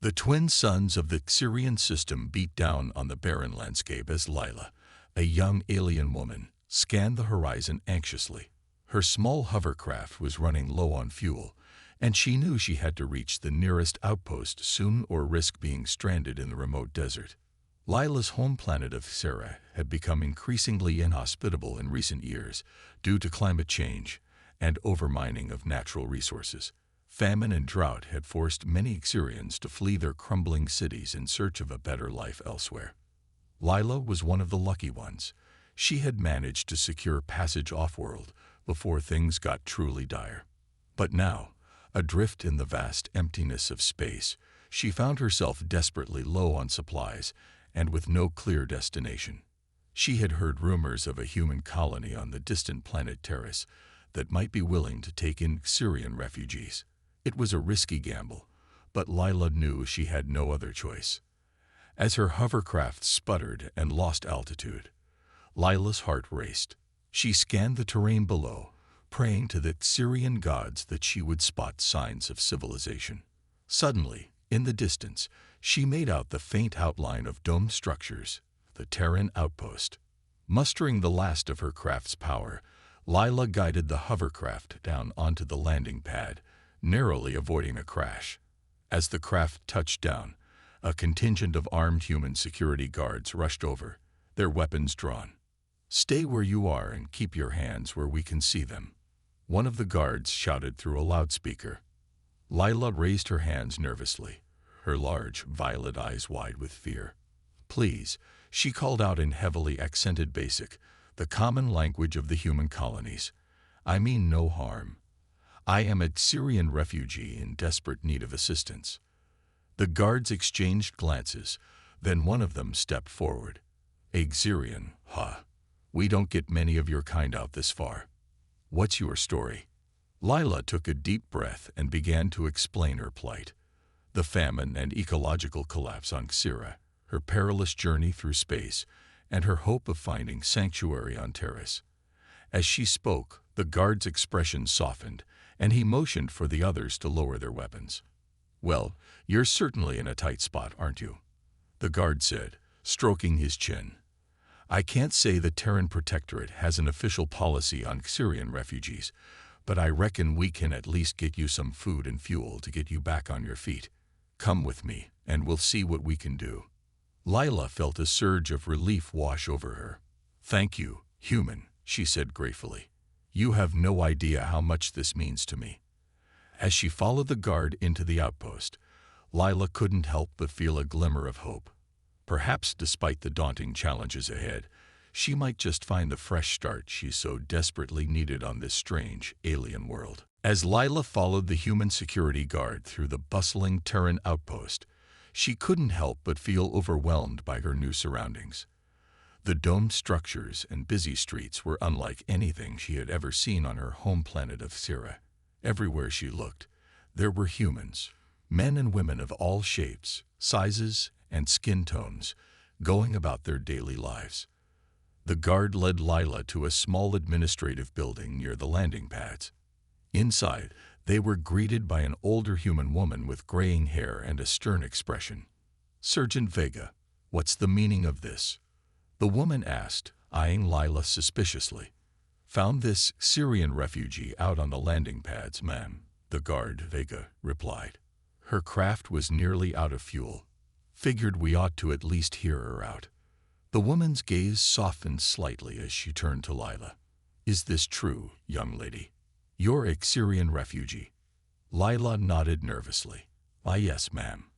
The twin suns of the Xyrian system beat down on the barren landscape as Lila, a young alien woman, scanned the horizon anxiously. Her small hovercraft was running low on fuel, and she knew she had to reach the nearest outpost soon or risk being stranded in the remote desert. Lila's home planet of Xyri had become increasingly inhospitable in recent years due to climate change and overmining of natural resources. Famine and drought had forced many Xyrians to flee their crumbling cities in search of a better life elsewhere. Lila was one of the lucky ones. She had managed to secure passage off-world before things got truly dire. But now, adrift in the vast emptiness of space, she found herself desperately low on supplies and with no clear destination. She had heard rumors of a human colony on the distant planet Terrace that might be willing to take in Xyrian refugees. It was a risky gamble, but Lila knew she had no other choice. As her hovercraft sputtered and lost altitude, Lila's heart raced. She scanned the terrain below, praying to the Xyrian gods that she would spot signs of civilization. Suddenly, in the distance, she made out the faint outline of domed structures, the Terran outpost. Mustering the last of her craft's power, Lila guided the hovercraft down onto the landing pad, narrowly avoiding a crash. As the craft touched down, a contingent of armed human security guards rushed over, their weapons drawn. "Stay where you are and keep your hands where we can see them," one of the guards shouted through a loudspeaker. Lila raised her hands nervously, her large, violet eyes wide with fear. "Please," she called out in heavily accented Basic, the common language of the human colonies. "I mean no harm. I am a Xyrian refugee in desperate need of assistance." The guards exchanged glances, then one of them stepped forward. "A Xyrian, huh? We don't get many of your kind out this far. What's your story?" Lila took a deep breath and began to explain her plight. The famine and ecological collapse on Xyri, her perilous journey through space, and her hope of finding sanctuary on Terrace. As she spoke, the guard's expression softened, and he motioned for the others to lower their weapons. "Well, you're certainly in a tight spot, aren't you?" the guard said, stroking his chin. "I can't say the Terran Protectorate has an official policy on Xyrian refugees, but I reckon we can at least get you some food and fuel to get you back on your feet. Come with me, and we'll see what we can do." Lila felt a surge of relief wash over her. "Thank you, human," she said gratefully. "You have no idea how much this means to me." As she followed the guard into the outpost, Lila couldn't help but feel a glimmer of hope. Perhaps despite the daunting challenges ahead, she might just find the fresh start she so desperately needed on this strange, alien world. As Lila followed the human security guard through the bustling Terran outpost, she couldn't help but feel overwhelmed by her new surroundings. The domed structures and busy streets were unlike anything she had ever seen on her home planet of Xyri. Everywhere she looked, there were humans, men and women of all shapes, sizes, and skin tones, going about their daily lives. The guard led Lila to a small administrative building near the landing pads. Inside, they were greeted by an older human woman with graying hair and a stern expression. "Sergeant Vega, what's the meaning of this?" the woman asked, eyeing Lila suspiciously. "Found this Xyrian refugee out on the landing pads, ma'am," the guard, Vega, replied. Her craft was nearly out of fuel. "Figured we ought to at least hear her out." The woman's gaze softened slightly as she turned to Lila. "Is this true, young lady? You're a Xyrian refugee?" Lila nodded nervously. "Ah, yes, ma'am.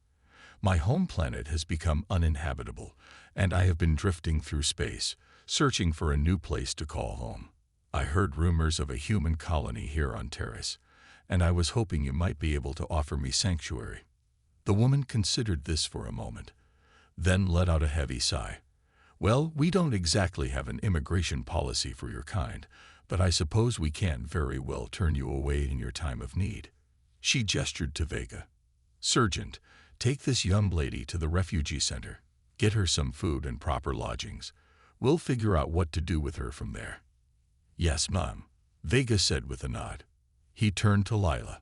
My home planet has become uninhabitable, and I have been drifting through space, searching for a new place to call home. I heard rumors of a human colony here on Terrace, and I was hoping you might be able to offer me sanctuary." The woman considered this for a moment, then let out a heavy sigh. "Well, we don't exactly have an immigration policy for your kind, but I suppose we can't very well turn you away in your time of need." She gestured to Vega. "Sergeant, take this young lady to the refugee center. Get her some food and proper lodgings. We'll figure out what to do with her from there." "Yes, ma'am," Vega said with a nod. He turned to Lila.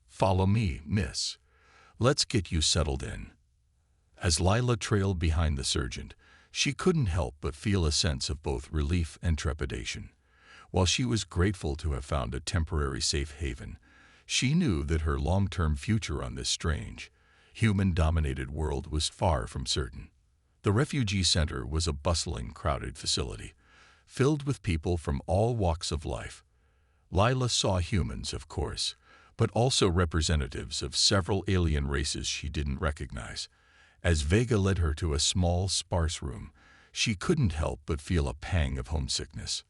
"Follow me, miss." Let's get you settled in." As Lila trailed behind the sergeant, she couldn't help but feel a sense of both relief and trepidation. While she was grateful to have found a temporary safe haven, she knew that her long-term future on this strange, human-dominated world was far from certain. The refugee center was a bustling, crowded facility, filled with people from all walks of life. Lila saw humans, of course, but also representatives of several alien races she didn't recognize. As Vega led her to a small, sparse room, she couldn't help but feel a pang of homesickness.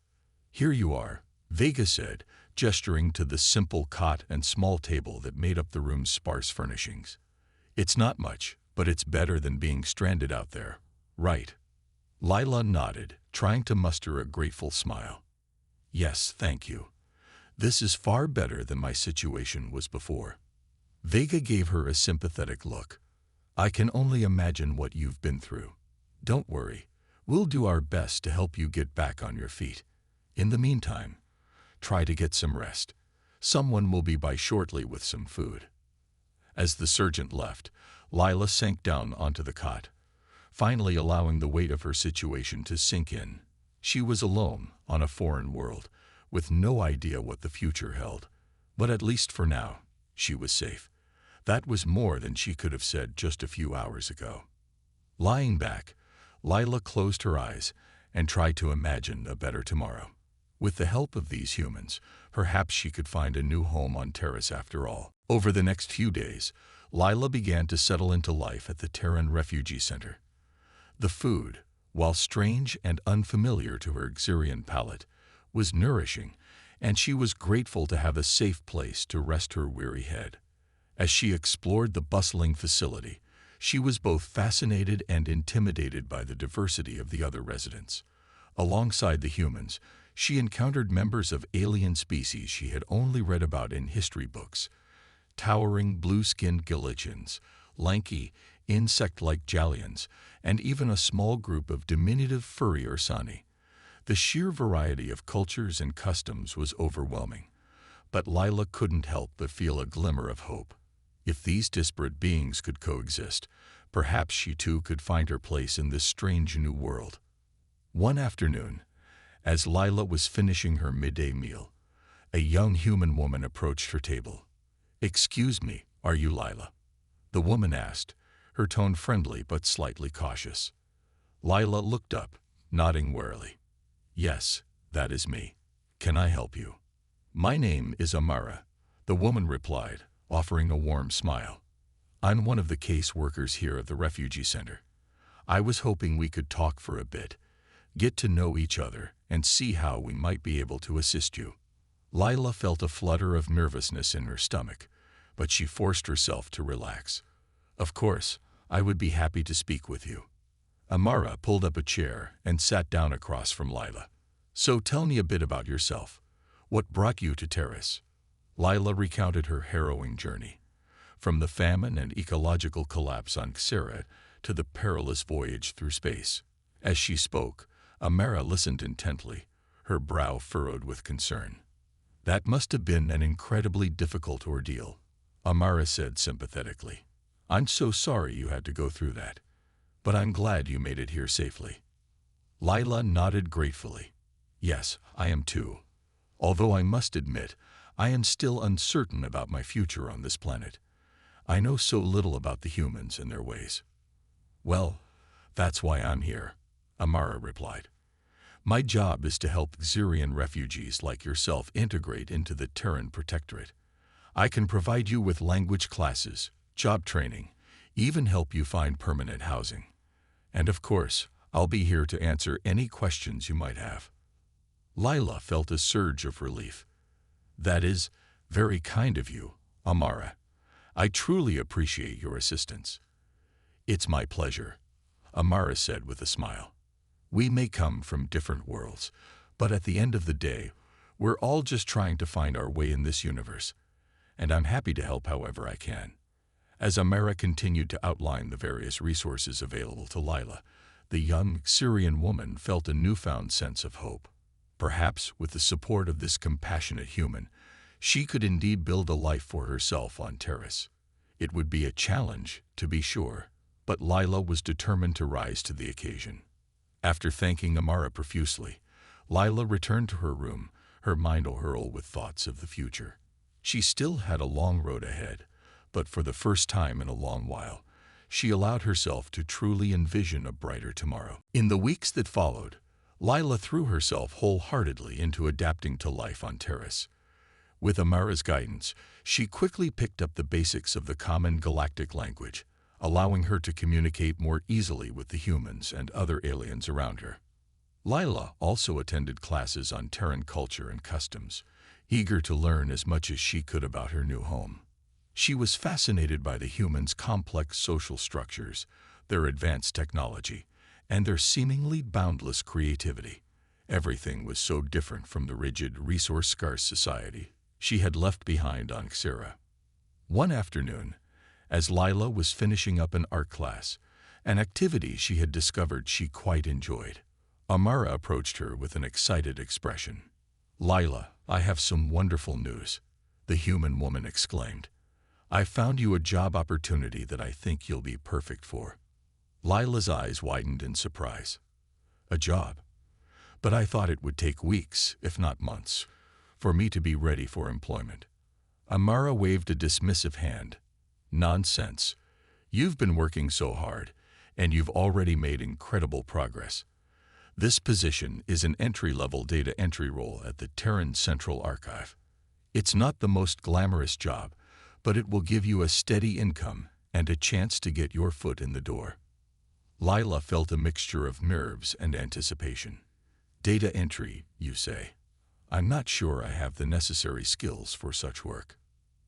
"Here you are," Vega said, gesturing to the simple cot and small table that made up the room's sparse furnishings. "It's not much, but it's better than being stranded out there, right?" Lila nodded, trying to muster a grateful smile. "Yes, thank you. This is far better than my situation was before." Vega gave her a sympathetic look. "I can only imagine what you've been through. Don't worry, we'll do our best to help you get back on your feet. In the meantime, try to get some rest. Someone will be by shortly with some food." As the sergeant left, Lila sank down onto the cot, finally allowing the weight of her situation to sink in. She was alone on a foreign world, with no idea what the future held. But at least for now, she was safe. That was more than she could have said just a few hours ago. Lying back, Lila closed her eyes and tried to imagine a better tomorrow. With the help of these humans, perhaps she could find a new home on Terrace after all. Over the next few days, Lila began to settle into life at the Terran Refugee Center. The food, while strange and unfamiliar to her Xerian palate, was nourishing, and she was grateful to have a safe place to rest her weary head. As she explored the bustling facility, she was both fascinated and intimidated by the diversity of the other residents. Alongside the humans, she encountered members of alien species she had only read about in history books. Towering blue-skinned Galicians, lanky, insect-like Jalians, and even a small group of diminutive furry Ursani. The sheer variety of cultures and customs was overwhelming, but Lila couldn't help but feel a glimmer of hope. If these disparate beings could coexist, perhaps she too could find her place in this strange new world. One afternoon, as Lila was finishing her midday meal, a young human woman approached her table. "Excuse me, are you Lila?" the woman asked, her tone friendly but slightly cautious. Lila looked up, nodding warily. "Yes, that is me. Can I help you?" "My name is Amara," the woman replied, offering a warm smile. "I'm one of the case workers here at the refugee center. I was hoping we could talk for a bit, get to know each other, and see how we might be able to assist you." Lila felt a flutter of nervousness in her stomach, but she forced herself to relax. "Of course, I would be happy to speak with you." Amara pulled up a chair and sat down across from Lila. "So tell me a bit about yourself. What brought you to Terrace?" Lila recounted her harrowing journey, from the famine and ecological collapse on Xera to the perilous voyage through space. As she spoke, Amara listened intently, her brow furrowed with concern. "That must have been an incredibly difficult ordeal," Amara said sympathetically. "I'm so sorry you had to go through that, but I'm glad you made it here safely." Lila nodded gratefully. "Yes, I am too. Although I must admit, I am still uncertain about my future on this planet. I know so little about the humans and their ways." "Well, that's why I'm here," Amara replied. "My job is to help Xerian refugees like yourself integrate into the Terran Protectorate. I can provide you with language classes, job training, even help you find permanent housing. And of course, I'll be here to answer any questions you might have." Lila felt a surge of relief. "That is very kind of you, Amara. I truly appreciate your assistance." "It's my pleasure," Amara said with a smile. "We may come from different worlds, but at the end of the day, we're all just trying to find our way in this universe, and I'm happy to help however I can." As Amara continued to outline the various resources available to Lila, the young Syrian woman felt a newfound sense of hope. Perhaps, with the support of this compassionate human, she could indeed build a life for herself on Terrace. It would be a challenge, to be sure, but Lila was determined to rise to the occasion. After thanking Amara profusely, Lila returned to her room, her mind awhirl with thoughts of the future. She still had a long road ahead, but for the first time in a long while, she allowed herself to truly envision a brighter tomorrow. In the weeks that followed, Lila threw herself wholeheartedly into adapting to life on Terrace. With Amara's guidance, she quickly picked up the basics of the common galactic language, allowing her to communicate more easily with the humans and other aliens around her. Lila also attended classes on Terran culture and customs, eager to learn as much as she could about her new home. She was fascinated by the humans' complex social structures, their advanced technology, and their seemingly boundless creativity. Everything was so different from the rigid, resource-scarce society she had left behind on Xera. One afternoon, as Lila was finishing up an art class, an activity she had discovered she quite enjoyed, Amara approached her with an excited expression. "Lila, I have some wonderful news," the human woman exclaimed. "I've found you a job opportunity that I think you'll be perfect for." Lila's eyes widened in surprise. "A job? But I thought it would take weeks, if not months, for me to be ready for employment." Amara waved a dismissive hand. "Nonsense. You've been working so hard, and you've already made incredible progress. This position is an entry-level data entry role at the Terran Central Archive. It's not the most glamorous job, but it will give you a steady income and a chance to get your foot in the door." Lila felt a mixture of nerves and anticipation. "Data entry, you say? I'm not sure I have the necessary skills for such work."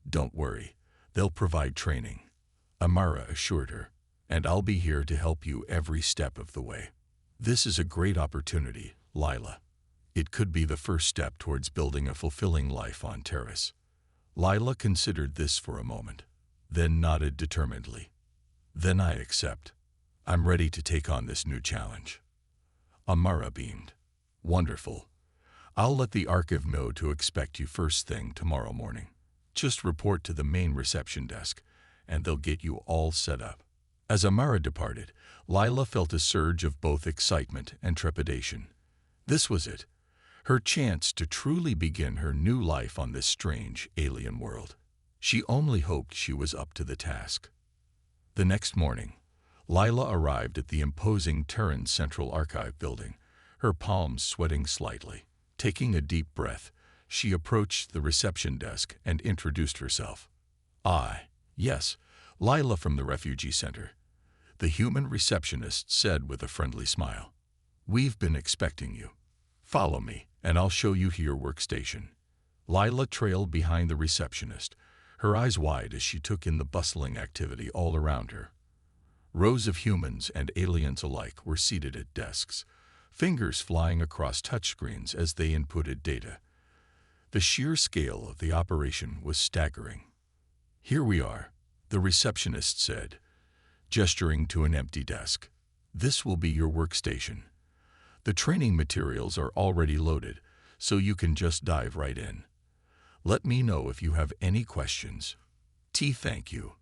"Don't worry, they'll provide training," Amara assured her, "and I'll be here to help you every step of the way. This is a great opportunity, Lila. It could be the first step towards building a fulfilling life on Terrace." Lila considered this for a moment, then nodded determinedly. "Then I accept. I'm ready to take on this new challenge." Amara beamed. "Wonderful. I'll let the archive know to expect you first thing tomorrow morning. Just report to the main reception desk, and they'll get you all set up." As Amara departed, Lila felt a surge of both excitement and trepidation. This was it, her chance to truly begin her new life on this strange alien world. She only hoped she was up to the task. The next morning, Lila arrived at the imposing Terran Central Archive building, her palms sweating slightly. Taking a deep breath, she approached the reception desk and introduced herself. Yes, Lila from the refugee center," the human receptionist said with a friendly smile. "We've been expecting you. Follow me, and I'll show you to your workstation." Lila trailed behind the receptionist, her eyes wide as she took in the bustling activity all around her. Rows of humans and aliens alike were seated at desks, fingers flying across touchscreens as they inputted data. The sheer scale of the operation was staggering. "Here we are," the receptionist said, gesturing to an empty desk. "This will be your workstation. The training materials are already loaded, so you can just dive right in. Let me know if you have any questions." Thank you,"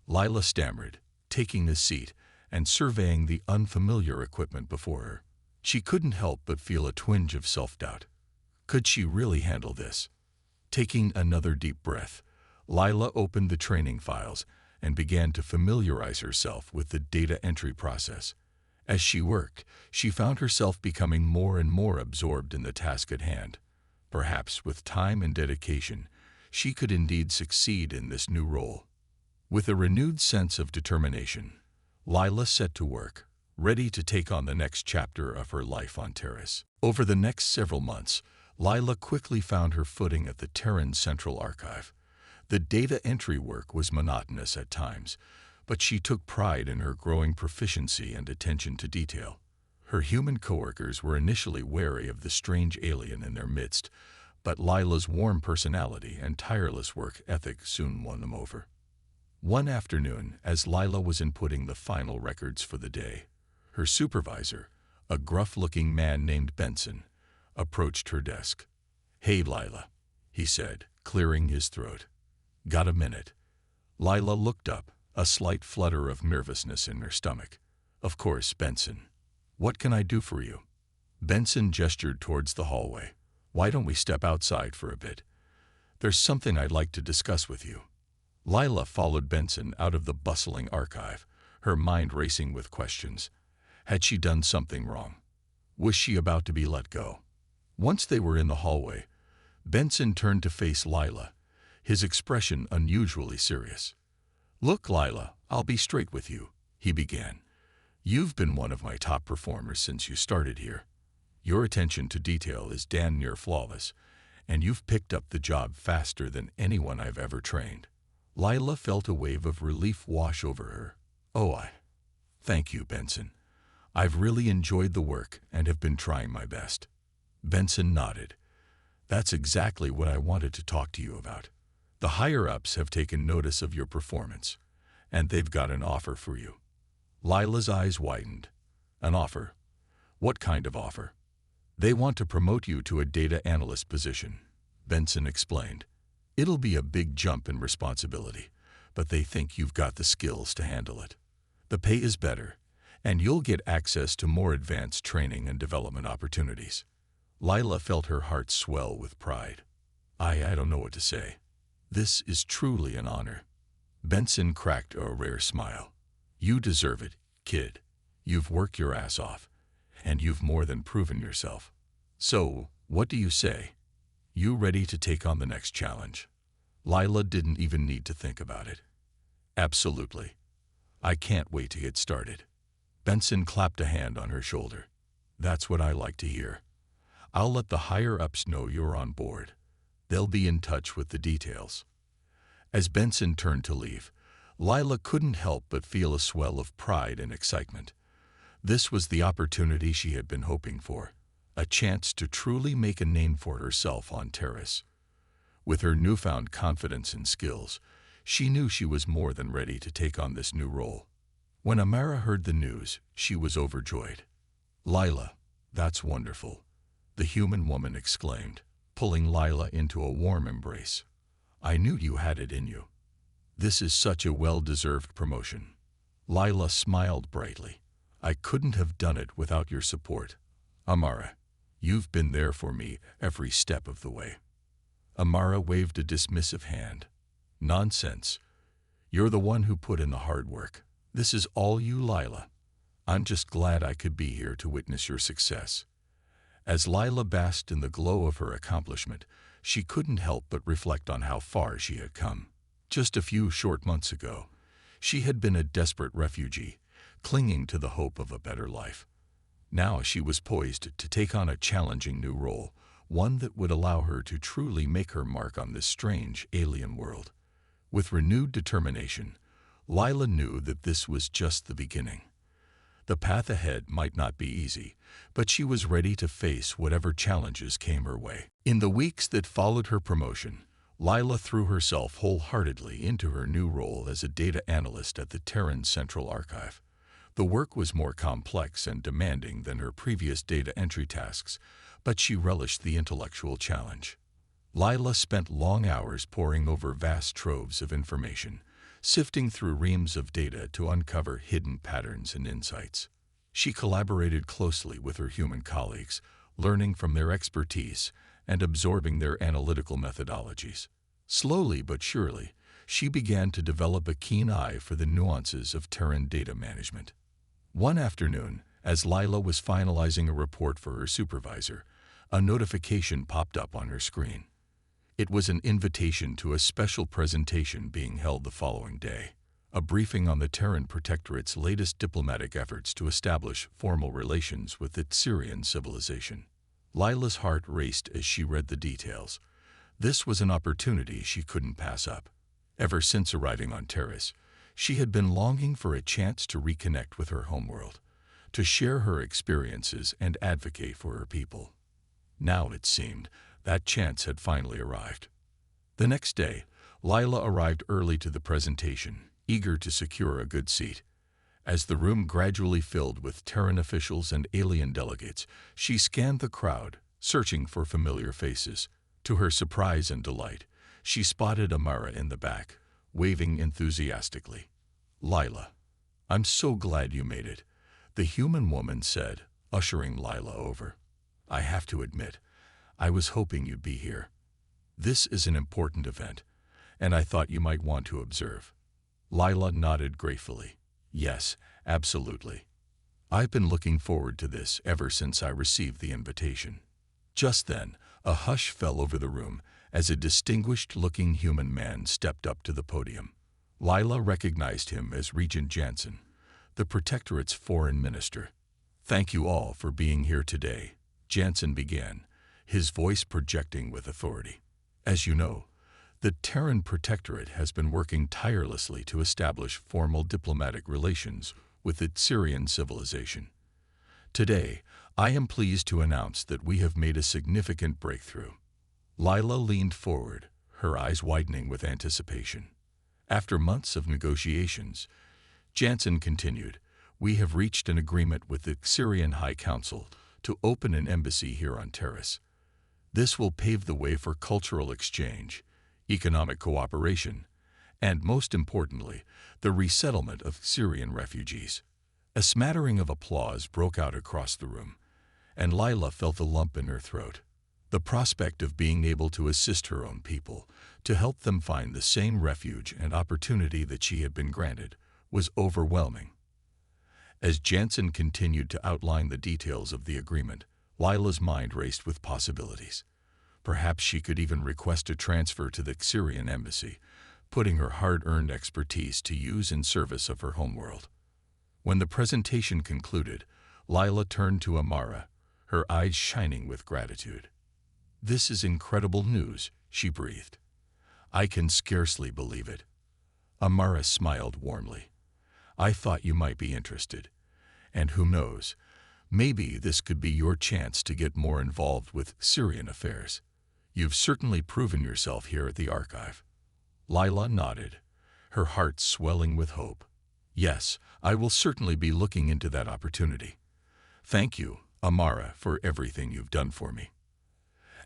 Lila stammered, taking a seat and surveying the unfamiliar equipment before her. She couldn't help but feel a twinge of self-doubt. Could she really handle this? Taking another deep breath, Lila opened the training files and began to familiarize herself with the data entry process. As she worked, she found herself becoming more and more absorbed in the task at hand. Perhaps with time and dedication, she could indeed succeed in this new role. With a renewed sense of determination, Lila set to work, ready to take on the next chapter of her life on Terrace. Over the next several months, Lila quickly found her footing at the Terran Central Archive. The data entry work was monotonous at times, but she took pride in her growing proficiency and attention to detail. Her human coworkers were initially wary of the strange alien in their midst, but Lila's warm personality and tireless work ethic soon won them over. One afternoon, as Lila was inputting the final records for the day, her supervisor, a gruff-looking man named Benson, approached her desk. "Hey, Lila," he said, clearing his throat. "Got a minute?" Lila looked up, a slight flutter of nervousness in her stomach. Of course, Benson. What can I do for you? Benson gestured towards the hallway. Why don't we step outside for a bit? There's something I'd like to discuss with you. Lila followed Benson out of the bustling archive, her mind racing with questions. Had she done something wrong? Was she about to be let go? Once they were in the hallway, Benson turned to face Lila, his expression unusually serious. Look, Lila, I'll be straight with you, he began. You've been one of my top performers since you started here. Your attention to detail is damn near flawless, and you've picked up the job faster than anyone I've ever trained. Lila felt a wave of relief wash over her. Thank you, Benson. I've really enjoyed the work and have been trying my best. Benson nodded. That's exactly what I wanted to talk to you about. The higher-ups have taken notice of your performance, and they've got an offer for you. Lila's eyes widened. An offer? What kind of offer? They want to promote you to a data analyst position, Benson explained. It'll be a big jump in responsibility, but they think you've got the skills to handle it. The pay is better, and you'll get access to more advanced training and development opportunities. Lila felt her heart swell with pride. I don't know what to say. This is truly an honor. Benson cracked a rare smile. You deserve it, kid. You've worked your ass off, and you've more than proven yourself. So, what do you say? You ready to take on the next challenge? Lila didn't even need to think about it. Absolutely. I can't wait to get started. Benson clapped a hand on her shoulder. That's what I like to hear. I'll let the higher-ups know you're on board. They'll be in touch with the details. As Benson turned to leave, Lila couldn't help but feel a swell of pride and excitement. This was the opportunity she had been hoping for, a chance to truly make a name for herself on Terrace. With her newfound confidence and skills, she knew she was more than ready to take on this new role. When Amara heard the news, she was overjoyed. Lila, that's wonderful, the human woman exclaimed, pulling Lila into a warm embrace. I knew you had it in you. This is such a well-deserved promotion. Lila smiled brightly. I couldn't have done it without your support. Amara, you've been there for me every step of the way. Amara waved a dismissive hand. Nonsense. You're the one who put in the hard work. This is all you, Lila. I'm just glad I could be here to witness your success. As Lila basked in the glow of her accomplishment, she couldn't help but reflect on how far she had come. Just a few short months ago, she had been a desperate refugee, clinging to the hope of a better life. Now she was poised to take on a challenging new role, one that would allow her to truly make her mark on this strange alien world. With renewed determination, Lila knew that this was just the beginning. The path ahead might not be easy, but she was ready to face whatever challenges came her way. In the weeks that followed her promotion, Lila threw herself wholeheartedly into her new role as a data analyst at the Terran Central Archive. The work was more complex and demanding than her previous data entry tasks, but she relished the intellectual challenge. Lila spent long hours poring over vast troves of information, sifting through reams of data to uncover hidden patterns and insights. She collaborated closely with her human colleagues, learning from their expertise and absorbing their analytical methodologies. Slowly but surely, she began to develop a keen eye for the nuances of Terran data management. One afternoon, as Lila was finalizing a report for her supervisor, a notification popped up on her screen. It was an invitation to a special presentation being held the following day, a briefing on the Terran Protectorate's latest diplomatic efforts to establish formal relations with its Syrian civilization. Lila's heart raced as she read the details. This was an opportunity she couldn't pass up. Ever since arriving on Terrace, she had been longing for a chance to reconnect with her homeworld, to share her experiences and advocate for her people. Now, it seemed, that chance had finally arrived. The next day, Lila arrived early to the presentation, eager to secure a good seat. As the room gradually filled with Terran officials and alien delegates, she scanned the crowd, searching for familiar faces. To her surprise and delight, she spotted Amara in the back, waving enthusiastically. "Lila, I'm so glad you made it," the human woman said, ushering Lila over. "I have to admit, I was hoping you'd be here. This is an important event, and I thought you might want to observe." Lila nodded gratefully. "Yes, absolutely. I've been looking forward to this ever since I received the invitation." Just then, a hush fell over the room as a distinguished-looking human man stepped up to the podium. Lila recognized him as Regent Jansen, the Protectorate's foreign minister. "Thank you all for being here today," Jansen began, his voice projecting with authority. "As you know, the Terran Protectorate has been working tirelessly to establish formal diplomatic relations with its Syrian civilization. Today, I am pleased to announce that we have made a significant breakthrough." Lila leaned forward, her eyes widening with anticipation. "After months of negotiations," Jansen continued, "we have reached an agreement with the Syrian High Council to open an embassy here on Terrace. This will pave the way for cultural exchange, economic cooperation, and, most importantly, the resettlement of Syrian refugees." A smattering of applause broke out across the room, and Lila felt a lump in her throat. The prospect of being able to assist her own people, to help them find the same refuge and opportunity that she had been granted, was overwhelming. As Jansen continued to outline the details of the agreement, Lila's mind raced with possibilities. Perhaps she could even request a transfer to the Syrian embassy, putting her hard-earned expertise to use in service of her homeworld. When the presentation concluded, Lila turned to Amara, her eyes shining with gratitude. "This is incredible news," she breathed. "I can scarcely believe it." Amara smiled warmly. "I thought you might be interested. And who knows, maybe this could be your chance to get more involved with Syrian affairs. You've certainly proven yourself here at the archive." Lila nodded, her heart swelling with hope. "Yes, I will certainly be looking into that opportunity. Thank you, Amara, for everything you've done for me."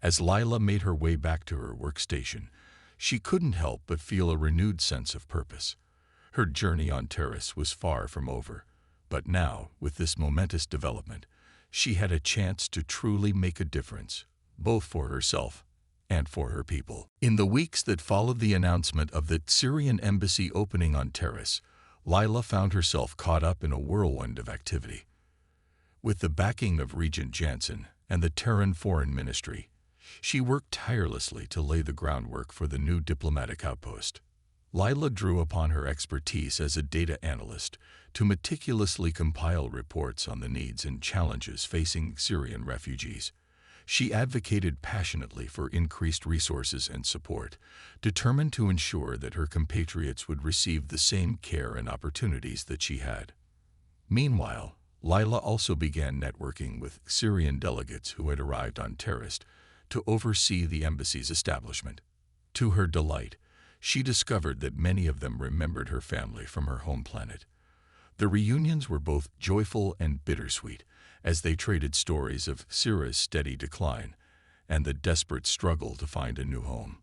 As Lila made her way back to her workstation, she couldn't help but feel a renewed sense of purpose. Her journey on Terrace was far from over, but now, with this momentous development, she had a chance to truly make a difference, both for herself and for her people. In the weeks that followed the announcement of the Syrian embassy opening on Terrace, Lila found herself caught up in a whirlwind of activity. With the backing of Regent Jansen and the Terran Foreign Ministry, she worked tirelessly to lay the groundwork for the new diplomatic outpost. Lila drew upon her expertise as a data analyst to meticulously compile reports on the needs and challenges facing Syrian refugees. She advocated passionately for increased resources and support, determined to ensure that her compatriots would receive the same care and opportunities that she had. Meanwhile, Lila also began networking with Syrian delegates who had arrived on Terrace to oversee the embassy's establishment. To her delight, she discovered that many of them remembered her family from her home planet. The reunions were both joyful and bittersweet, as they traded stories of Syria's steady decline and the desperate struggle to find a new home.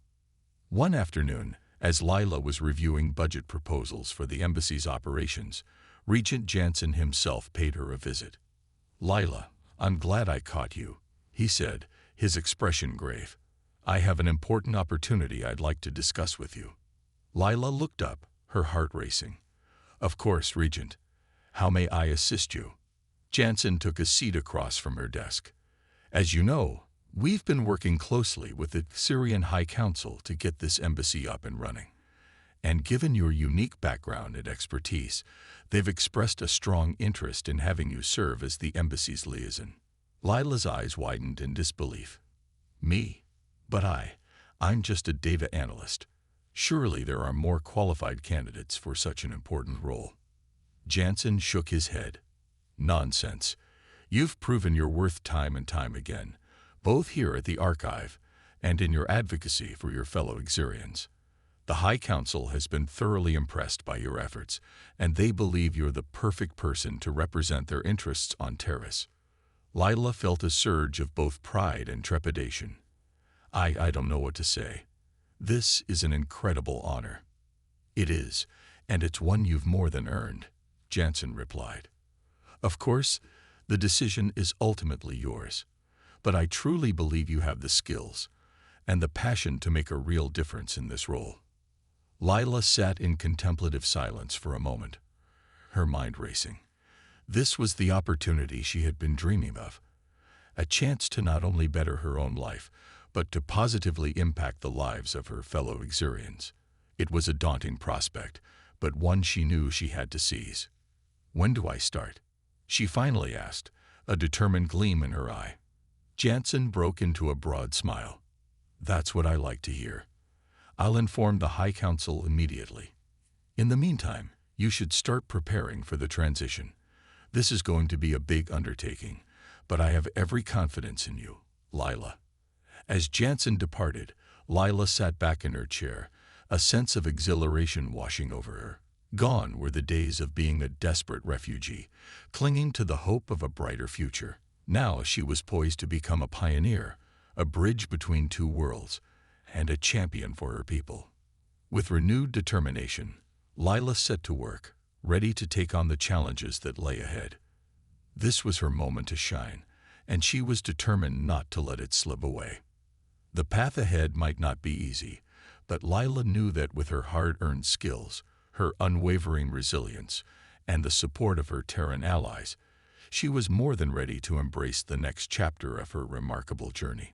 One afternoon, as Lila was reviewing budget proposals for the embassy's operations, Regent Jansen himself paid her a visit. "Lila, I'm glad I caught you," he said, his expression grave. "I have an important opportunity I'd like to discuss with you." Lila looked up, her heart racing. "Of course, Regent. How may I assist you?" Jansen took a seat across from her desk. "As you know, we've been working closely with the Syrian High Council to get this embassy up and running. And given your unique background and expertise, they've expressed a strong interest in having you serve as the embassy's liaison." Lila's eyes widened in disbelief. "Me? But I'm just a data analyst. Surely there are more qualified candidates for such an important role." Jansen shook his head. "Nonsense. You've proven your worth time and time again, both here at the archive and in your advocacy for your fellow Xurians. The High Council has been thoroughly impressed by your efforts, and they believe you're the perfect person to represent their interests on Terrace." Lila felt a surge of both pride and trepidation. I don't know what to say. This is an incredible honor." It is, and it's one you've more than earned, Jansen replied. Of course, the decision is ultimately yours, but I truly believe you have the skills and the passion to make a real difference in this role. Lila sat in contemplative silence for a moment, her mind racing. This was the opportunity she had been dreaming of, a chance to not only better her own life, but to positively impact the lives of her fellow Xurians. It was a daunting prospect, but one she knew she had to seize. When do I start? She finally asked, a determined gleam in her eye. Jansen broke into a broad smile. That's what I like to hear. I'll inform the High Council immediately. In the meantime, you should start preparing for the transition. This is going to be a big undertaking, but I have every confidence in you, Lila. As Jansen departed, Lila sat back in her chair, a sense of exhilaration washing over her. Gone were the days of being a desperate refugee, clinging to the hope of a brighter future. Now she was poised to become a pioneer, a bridge between two worlds, and a champion for her people. With renewed determination, Lila set to work, ready to take on the challenges that lay ahead. This was her moment to shine, and she was determined not to let it slip away. The path ahead might not be easy, but Lila knew that with her hard-earned skills, her unwavering resilience, and the support of her Terran allies, she was more than ready to embrace the next chapter of her remarkable journey.